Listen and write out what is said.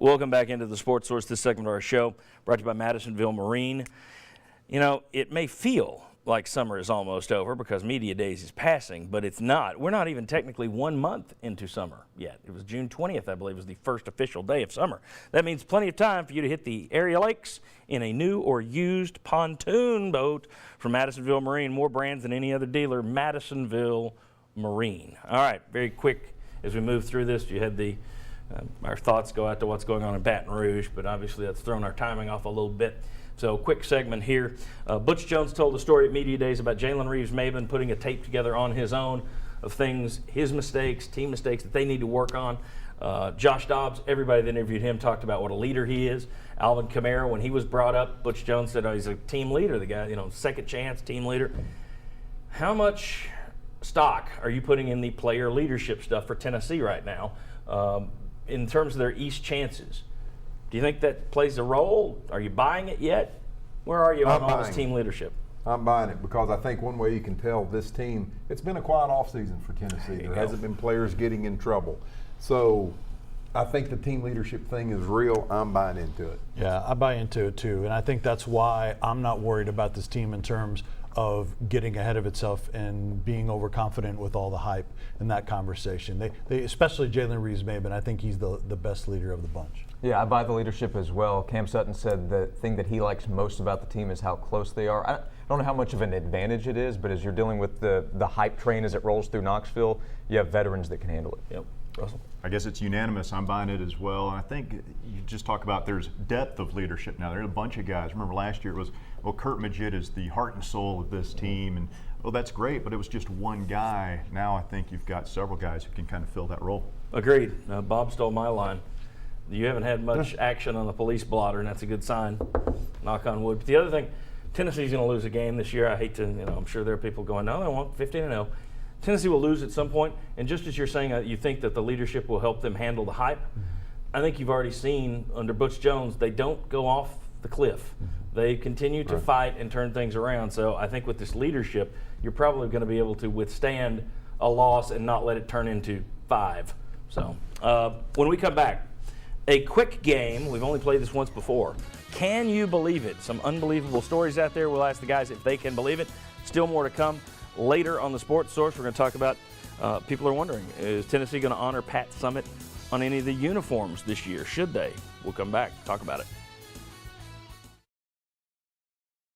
Welcome back into the Sports Source. This segment of our show brought to you by Madisonville Marine. You know, it may feel like summer is almost over because Media Days is passing, but it's not. We're not even technically 1 month into summer yet. It was June 20th, I believe, was the first official day of summer. That means plenty of time for you to hit the area lakes in a new or used pontoon boat from Madisonville Marine. More brands than any other dealer, Madisonville Marine. All right, very quick as we move through this. You had our thoughts go out to what's going on in Baton Rouge, but obviously that's thrown our timing off a little bit. So quick segment here. Butch Jones told the story at Media Days about Jalen Reeves-Maybin putting a tape together on his own of things, his mistakes, team mistakes that they need to work on. Josh Dobbs, everybody that interviewed him talked about what a leader he is. Alvin Kamara, when he was brought up, Butch Jones said, oh, he's a team leader, the guy, second chance team leader. How much stock are you putting in the player leadership stuff for Tennessee right now in terms of their East chances? Do you think that plays a role? Are you buying it yet? Where are you on all this team leadership? I'm buying it because I think one way you can tell this team, it's been a quiet offseason for Tennessee. There hasn't been players getting in trouble. So I think the team leadership thing is real. I'm buying into it. Yeah, I buy into it too. And I think that's why I'm not worried about this team in terms of getting ahead of itself and being overconfident with all the hype in that conversation. They especially Jalen Reeves-Maybin, I think he's the best leader of the bunch. Yeah, I buy the leadership as well. Cam Sutton said the thing that he likes most about the team is how close they are. I don't know how much of an advantage it is, but as you're dealing with the hype train as it rolls through Knoxville, you have veterans that can handle it. Yep. Russell? I guess it's unanimous. I'm buying it as well. And I think you just talk about there's depth of leadership now. There are a bunch of guys. Remember last year it was, Kurt Magid is the heart and soul of this team. And, that's great, but it was just one guy. Now I think you've got several guys who can kind of fill that role. Agreed. Bob stole my line. You haven't had much action on the police blotter, and that's a good sign. Knock on wood. But the other thing, Tennessee's going to lose a game this year. I hate to, I'm sure there are people going, no, they want 15-0. Tennessee will lose at some point, and just as you're saying, you think that the leadership will help them handle the hype. I think you've already seen under Butch Jones, they don't go off the cliff. They continue to fight and turn things around. So I think with this leadership, you're probably going to be able to withstand a loss and not let it turn into 5. So when we come back, a quick game. We've only played this once before. Can you believe it? Some unbelievable stories out there. We'll ask the guys if they can believe it. Still more to come later on the Sports Source. We're going to talk about, people are wondering, is Tennessee going to honor Pat Summitt on any of the uniforms this year? Should they? We'll come back, talk about it.